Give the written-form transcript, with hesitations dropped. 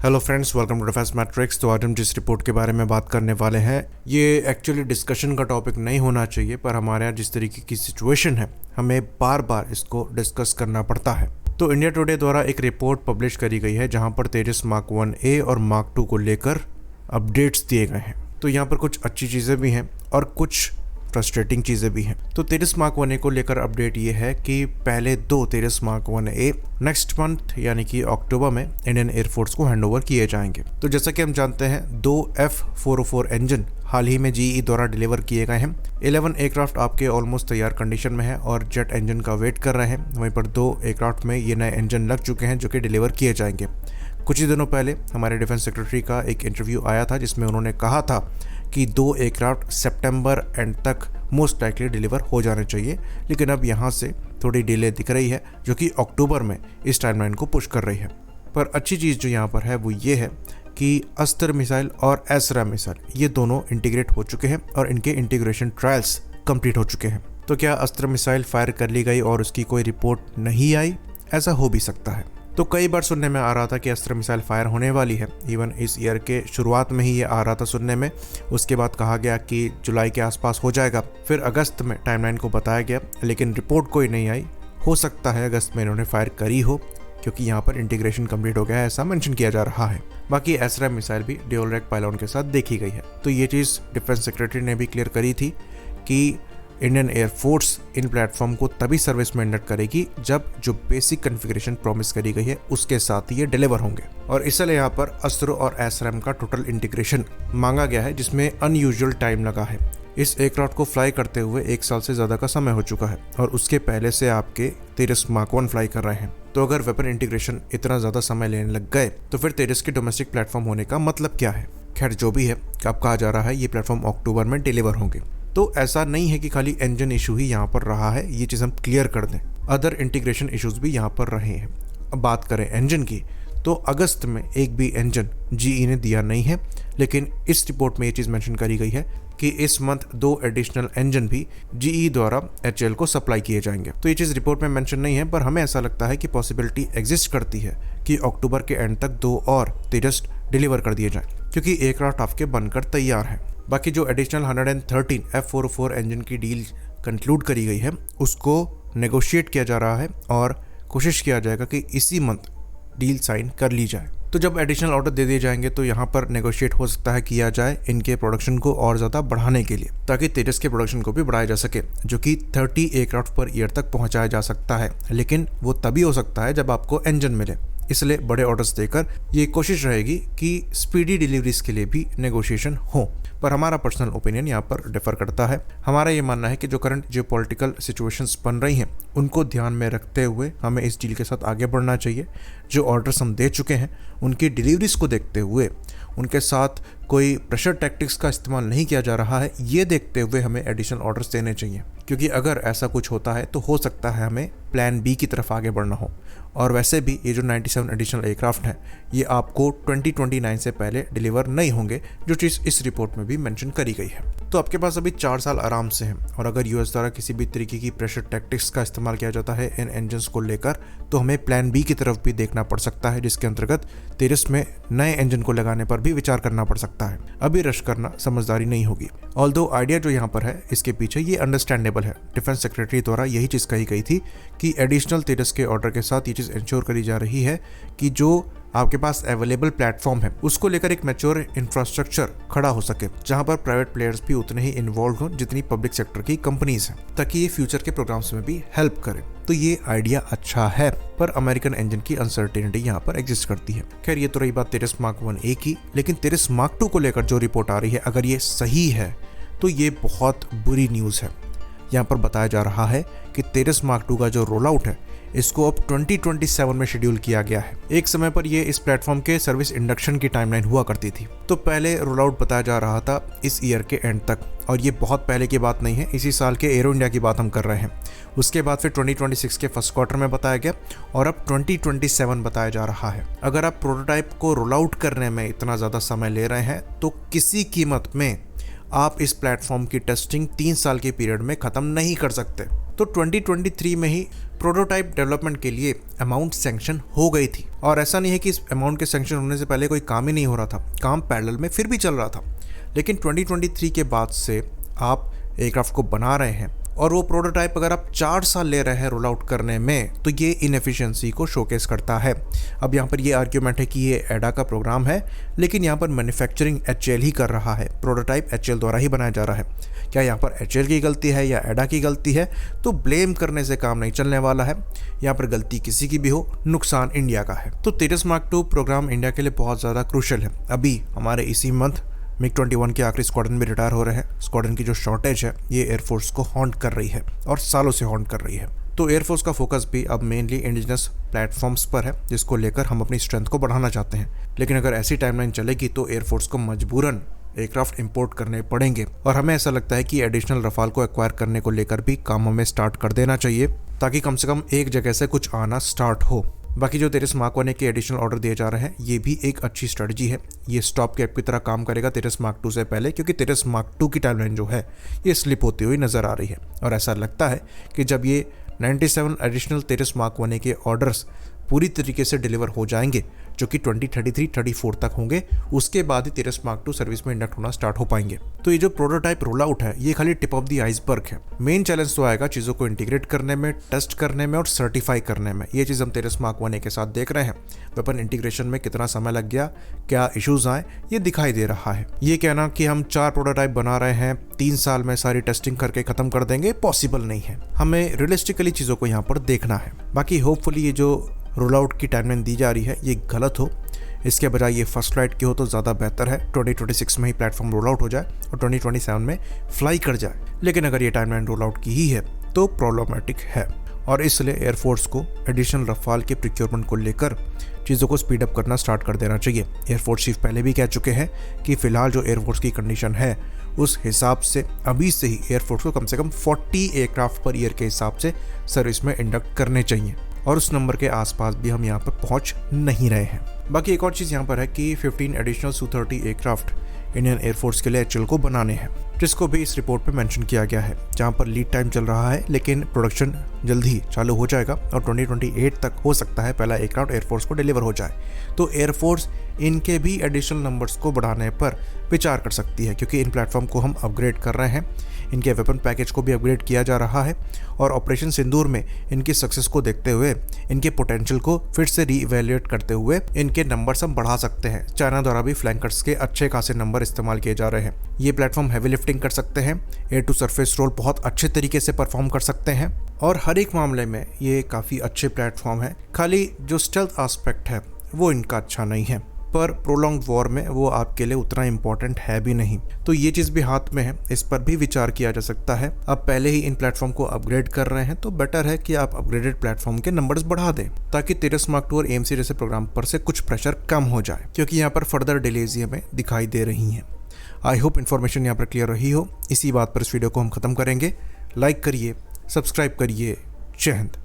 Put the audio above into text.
Hello friends, welcome to defence matrix. तो आज हम जिस रिपोर्ट के बारे में बात करने वाले हैं, ये एक्चुअली डिस्कशन का टॉपिक नहीं होना चाहिए, पर हमारे यहाँ जिस तरीके की सिचुएशन है हमें बार बार इसको डिस्कस करना पड़ता है। तो इंडिया टुडे द्वारा एक रिपोर्ट पब्लिश करी गई है जहाँ पर तेजस मार्क 1A और मार्क 2 को लेकर अपडेट्स दिए गए हैं। तो यहाँ पर कुछ अच्छी चीज़ें भी हैं और कुछ फ्रस्ट्रेटिंग चीज़ें भी हैं। तो तेजस मार्क 1A को लेकर अपडेट ये है कि पहले 2 तेजस मार्क 1A नेक्स्ट मंथ यानी कि अक्टूबर में इंडियन एयरफोर्स को हैंडओवर किए जाएंगे। तो जैसा कि हम जानते हैं 2 F404 इंजन हाल ही में GE द्वारा डिलीवर किए गए हैं। 11 एयरक्राफ्ट आपके ऑलमोस्ट तैयार कंडीशन में है और जेट इंजन का वेट कर रहे हैं। वहीं पर 2 एयरक्राफ्ट में ये नए इंजन लग चुके हैं जो कि डिलीवर किए जाएंगे। कुछ ही दिनों पहले हमारे डिफेंस सेक्रेटरी का एक इंटरव्यू आया था जिसमें उन्होंने कहा था कि 2 एयरक्राफ्ट सितंबर एंड तक मोस्ट लाइकली डिलीवर हो जाने चाहिए, लेकिन अब यहाँ से थोड़ी डिले दिख रही है जो कि अक्टूबर में इस टाइमलाइन को पुश कर रही है। पर अच्छी चीज़ जो यहाँ पर है वो ये है कि अस्त्र मिसाइल और एसराम मिसाइल ये दोनों इंटीग्रेट हो चुके हैं और इनके इंटीग्रेशन ट्रायल्स कंप्लीट हो चुके हैं। तो क्या अस्त्र मिसाइल फायर कर ली गई और उसकी कोई रिपोर्ट नहीं आई? ऐसा हो भी सकता है। तो कई बार सुनने में आ रहा था कि अस्त्र मिसाइल फायर होने वाली है। इवन इस ईयर के शुरुआत में ही ये आ रहा था सुनने में। उसके बाद कहा गया कि जुलाई के आसपास हो जाएगा, फिर अगस्त में टाइमलाइन को बताया गया, लेकिन रिपोर्ट कोई नहीं आई। हो सकता है अगस्त में इन्होंने फायर करी हो क्योंकि यहाँ पर इंटीग्रेशन कंप्लीट हो गया है, ऐसा मेंशन किया जा रहा है। बाकी एसराम मिसाइल भी ड्यूल रैक पायलॉन के साथ देखी गई है। तो ये चीज़ डिफेंस सेक्रेटरी ने भी क्लियर करी थी कि इंडियन एयरफोर्स इन प्लेटफॉर्म को तभी सर्विस में इंडक्ट करेगी जब जो बेसिक कॉन्फ़िगरेशन प्रॉमिस करी गई है उसके साथ ये डिलीवर होंगे। और इसलिए यहाँ पर अस्त्र और एसराम का टोटल इंटीग्रेशन मांगा गया है जिसमें अनयूजुअल टाइम लगा है। इस एयरक्राफ्ट को फ्लाई करते हुए 1 साल से ज़्यादा का समय हो चुका है और उसके पहले से आपके तेजस मार्क 1 फ्लाई कर रहे हैं। तो अगर वेपन इंटीग्रेशन इतना ज़्यादा समय लेने लग गए तो फिर तेजस के डोमेस्टिक प्लेटफॉर्म होने का मतलब क्या है? खैर, जो भी है, अब कहा जा रहा है ये प्लेटफॉर्म अक्टूबर में डिलीवर होंगे। तो ऐसा नहीं है कि खाली इंजन इशू ही यहाँ पर रहा है, ये चीज़ हम क्लियर कर दें। अदर इंटीग्रेशन इश्यूज भी यहाँ पर रहे हैं। अब बात करें इंजन की, तो अगस्त में एक भी इंजन GE ने दिया नहीं है, लेकिन इस रिपोर्ट में ये चीज़ मेंशन करी गई है कि इस मंथ 2 एडिशनल इंजन भी GE द्वारा HAL को सप्लाई किए जाएंगे। तो ये चीज़ रिपोर्ट में मेंशन नहीं है, पर हमें ऐसा लगता है कि पॉसिबिलिटी एग्जिस्ट करती है कि अक्टूबर के एंड तक 2 और तेजस डिलीवर कर दिए जाएं, क्योंकि एयरक्राफ्ट आपके बनकर तैयार है। बाकी जो एडिशनल 113 F404 इंजन की डील कंक्लूड करी गई है उसको नेगोशिएट किया जा रहा है और कोशिश किया जाएगा कि इसी मंथ डील साइन कर ली जाए। तो जब एडिशनल ऑर्डर दे दिए जाएंगे तो यहाँ पर नेगोशिएट हो सकता है किया जाए इनके प्रोडक्शन को और ज़्यादा बढ़ाने के लिए, ताकि तेजस के प्रोडक्शन को भी बढ़ाया जा सके, जो कि 30 एयरक्राफ्ट पर ईयर तक पहुँचाया जा सकता है। लेकिन वो तभी हो सकता है जब आपको इंजन मिले, इसलिए बड़े ऑर्डर्स देकर ये कोशिश रहेगी कि स्पीडी डिलीवरीज के लिए भी नेगोशिएशन हो। पर हमारा पर्सनल ओपिनियन यहाँ पर डिफर करता है। हमारा ये मानना है कि जो करंट जियोपॉलिटिकल सिचुएशंस बन रही हैं उनको ध्यान में रखते हुए हमें इस डील के साथ आगे बढ़ना चाहिए। जो ऑर्डर्स हम दे चुके हैं उनकी डिलीवरीज को देखते हुए उनके साथ कोई प्रेशर टैक्टिक्स का इस्तेमाल नहीं किया जा रहा है, ये देखते हुए हमें एडिशनल ऑर्डर्स देने चाहिए, क्योंकि अगर ऐसा कुछ होता है तो हो सकता है हमें प्लान B की तरफ आगे बढ़ना हो। और वैसे भी ये जो 97 एडिशनल एयरक्राफ्ट हैं ये आपको 2029 से पहले डिलीवर नहीं होंगे, जो चीज़ इस रिपोर्ट में भी मेंशन करी गई है। तो आपके पास अभी 4 साल आराम से हैं, और अगर US द्वारा किसी भी तरीके की प्रेशर टैक्टिक्स का इस्तेमाल किया जाता है इन इंजन्स को लेकर तो हमें प्लान B की तरफ भी देखना पड़ सकता है, जिसके अंतर्गत तेजस में नए इंजन को लगाने पर भी विचार करना पड़ सकता है। अभी रश करना समझदारी नहीं होगी। ऑल्दो आइडिया जो यहाँ पर है इसके पीछे ये अंडरस्टैंडेबल है। डिफेंस सेक्रेटरी द्वारा यही चीज़ कही गई थी कि एडिशनल तेजस के ऑर्डर के साथ ये चीज़ इंश्योर करी जा रही है कि जो आपके पास अवेलेबल प्लेटफॉर्म है उसको लेकर एक मैच्योर इंफ्रास्ट्रक्चर खड़ा हो सके, जहां पर प्राइवेट प्लेयर्स भी उतने ही इन्वॉल्व हों जितनी पब्लिक सेक्टर की कंपनीज हैं, ताकि ये फ्यूचर के प्रोग्राम्स में भी हेल्प करे। तो ये आइडिया अच्छा है, पर अमेरिकन इंजन की अनसर्टेनिटी यहाँ पर एग्जिस्ट करती है। खैर, ये तो रही बात तेजस मार्क 1A की, लेकिन तेजस मार्क 2 को लेकर जो रिपोर्ट आ रही है अगर ये सही है तो ये बहुत बुरी न्यूज़ है। यहाँ पर बताया जा रहा है कि तेजस मार्क 2 का जो रोल आउट है इसको अब 2027 में शेड्यूल किया गया है। एक समय पर ये इस प्लेटफॉर्म के सर्विस इंडक्शन की टाइमलाइन हुआ करती थी। तो पहले रोल आउट बताया जा रहा था इस ईयर के एंड तक, और ये बहुत पहले की बात नहीं है, इसी साल के एरो इंडिया की बात हम कर रहे हैं। उसके बाद फिर 2026 के फर्स्ट क्वार्टर में बताया गया और अब 2027 बताया जा रहा है। अगर आप प्रोटोटाइप को रोल आउट करने में इतना ज़्यादा समय ले रहे हैं तो किसी कीमत में आप इस प्लेटफॉर्म की टेस्टिंग 3 साल के पीरियड में ख़त्म नहीं कर सकते। तो 2023 में ही प्रोटोटाइप डेवलपमेंट के लिए अमाउंट सैंक्शन हो गई थी। और ऐसा नहीं है कि इस अमाउंट के सैंक्शन होने से पहले कोई काम ही नहीं हो रहा था, काम पैरेलल में फिर भी चल रहा था। लेकिन 2023 के बाद से आप एयरक्राफ्ट को बना रहे हैं और वो प्रोटोटाइप अगर आप 4 साल ले रहे हैं रोल आउट करने में, तो ये इनएफिशिएंसी को शोकेस करता है। अब यहाँ पर ये आर्ग्यूमेंट है कि ये एडा का प्रोग्राम है, लेकिन यहाँ पर मैन्युफैक्चरिंग एचएएल ही कर रहा है, प्रोटोटाइप एचएएल द्वारा ही बनाया जा रहा है। क्या यहाँ पर एचएएल की गलती है या एडा की गलती है? तो ब्लेम करने से काम नहीं चलने वाला है। यहाँ पर गलती किसी की भी हो, नुकसान इंडिया का है। तो तेजस मार्क 2 प्रोग्राम इंडिया के लिए बहुत ज़्यादा क्रूशल है। अभी हमारे इसी मंथ MiG-21 के आखिरी स्क्वाड्रन भी रिटायर हो रहे हैं। स्क्वाड्रन की जो शॉर्टेज है ये एयरफोर्स को हॉन्ट कर रही है और सालों से हॉन्ट कर रही है। तो एयरफोर्स का फोकस भी अब मेनली इंडिजिनस प्लेटफॉर्म्स पर है, जिसको लेकर हम अपनी स्ट्रेंथ को बढ़ाना चाहते हैं। लेकिन अगर ऐसी टाइमलाइन चलेगी तो एयरफोर्स को मजबूरन एयरक्राफ्ट इंपोर्ट करने पड़ेंगे और हमें ऐसा लगता है कि एडिशनल रफाल को एक्वायर करने को लेकर भी काम हमें स्टार्ट कर देना चाहिए, ताकि कम से कम एक जगह से कुछ आना स्टार्ट हो। बाकी जो तेजस मार्क 1 के एडिशनल ऑर्डर दिए जा रहे हैं, ये भी एक अच्छी स्ट्रेटजी है। ये स्टॉप गैप की तरह काम करेगा तेजस मार्क 2 से पहले, क्योंकि तेजस मार्क 2 की टाइमलाइन जो है ये स्लिप होती हुई नज़र आ रही है। और ऐसा लगता है कि जब ये 97 एडिशनल तेजस मार्क 1 के ऑर्डर्स पूरी तरीके से डिलीवर हो जाएंगे, जो कि 2033-34 तक होंगे, उसके बाद ही तेजस मार्क 2 सर्विस में इंडक्ट होना स्टार्ट हो पाएंगे। तो ये जो प्रोटोटाइप रोल आउट है ये खाली टिप ऑफ द आइसबर्ग है। मेन चैलेंज तो आएगा चीज़ों को इंटीग्रेट करने में, टेस्ट करने में और सर्टिफाई करने में। ये चीज़ हम तेजस मार्क 1 के साथ देख रहे हैं। वेपन इंटीग्रेशन में कितना समय लग गया, क्या इश्यूज आए, ये दिखाई दे रहा है। ये कहना कि हम 4 प्रोटोटाइप बना रहे हैं, 3 साल में सारी टेस्टिंग करके खत्म कर देंगे, पॉसिबल नहीं है। हमें रियलिस्टिकली चीज़ों को यहाँ पर देखना है। बाकी होपफुली ये जो रोल आउट की टाइमलाइन दी जा रही है ये गलत हो, इसके बजाय ये फर्स्ट फ्लाइट की हो तो ज़्यादा बेहतर है। 2026 में ही प्लेटफॉर्म रोल आउट हो जाए और 2027 में फ्लाई कर जाए। लेकिन अगर ये टाइमलाइन रोल आउट की ही है तो प्रॉब्लमेटिक है, और इसलिए एयरफोर्स को एडिशनल रफाल के प्रिक्योरमेंट को लेकर चीज़ों को स्पीड अप करना स्टार्ट कर देना चाहिए। एयरफोर्स चीफ पहले भी कह चुके हैं कि फ़िलहाल जो एयरफोर्स की कंडीशन है उस हिसाब से अभी से ही एयरफोर्स को कम से कम 40 एयरक्राफ्ट पर ईयर के हिसाब से सर्विस में इंडक्ट करने चाहिए, और उस नंबर के आसपास भी हम यहाँ पर पहुँच नहीं रहे हैं। बाकी एक और चीज़ यहाँ पर है कि 15 additional Su-30 aircraft Indian air force के लिए एचएएल को बनाने हैं, जिसको भी इस रिपोर्ट पे मेंशन किया गया है, जहाँ पर लीड टाइम चल रहा है, लेकिन प्रोडक्शन जल्दी चालू हो जाएगा और 2028 तक हो सकता है पहला एयरक्राफ्ट एयरफोर्स को डिलीवर हो जाए। तो एयरफोर्स इनके भी एडिशनल नंबर्स को बढ़ाने पर विचार कर सकती है, क्योंकि इन प्लेटफॉर्म को हम अपग्रेड कर रहे हैं, इनके वेपन पैकेज को भी अपग्रेड किया जा रहा है, और ऑपरेशन सिंदूर में इनकी सक्सेस को देखते हुए, इनके पोटेंशियल को फिर से रीइवैल्यूएट करते हुए इनके नंबर्स हम बढ़ा सकते हैं। चाइना द्वारा भी फ्लैंकर्स के अच्छे खासे नंबर इस्तेमाल किए जा रहे हैं। ये प्लेटफॉर्म हैवी लिफ्टिंग कर सकते हैं, एयर टू सरफेस रोल बहुत अच्छे तरीके से परफॉर्म कर सकते हैं, और हर एक मामले में ये काफ़ी अच्छे प्लेटफॉर्म है। खाली जो स्टेल्थ एस्पेक्ट है वो इनका अच्छा नहीं है, पर प्रोलॉन्ग वॉर में वो आपके लिए उतना इम्पोर्टेंट है भी नहीं। तो ये चीज़ भी हाथ में है, इस पर भी विचार किया जा सकता है। अब पहले ही इन प्लेटफॉर्म को अपग्रेड कर रहे हैं तो बेटर है कि आप अपग्रेडेड प्लेटफॉर्म के नंबर्स बढ़ा दें, ताकि तेजस मार्क 2 और AMC जैसे प्रोग्राम पर से कुछ प्रेशर कम हो जाए, क्योंकि यहाँ पर फर्दर डिलेज हमें दिखाई दे रही हैं। आई होप इन्फॉर्मेशन यहाँ पर क्लियर रही हो। इसी बात पर इस वीडियो को हम खत्म करेंगे। लाइक करिए, सब्सक्राइब करिए। जय हिंद।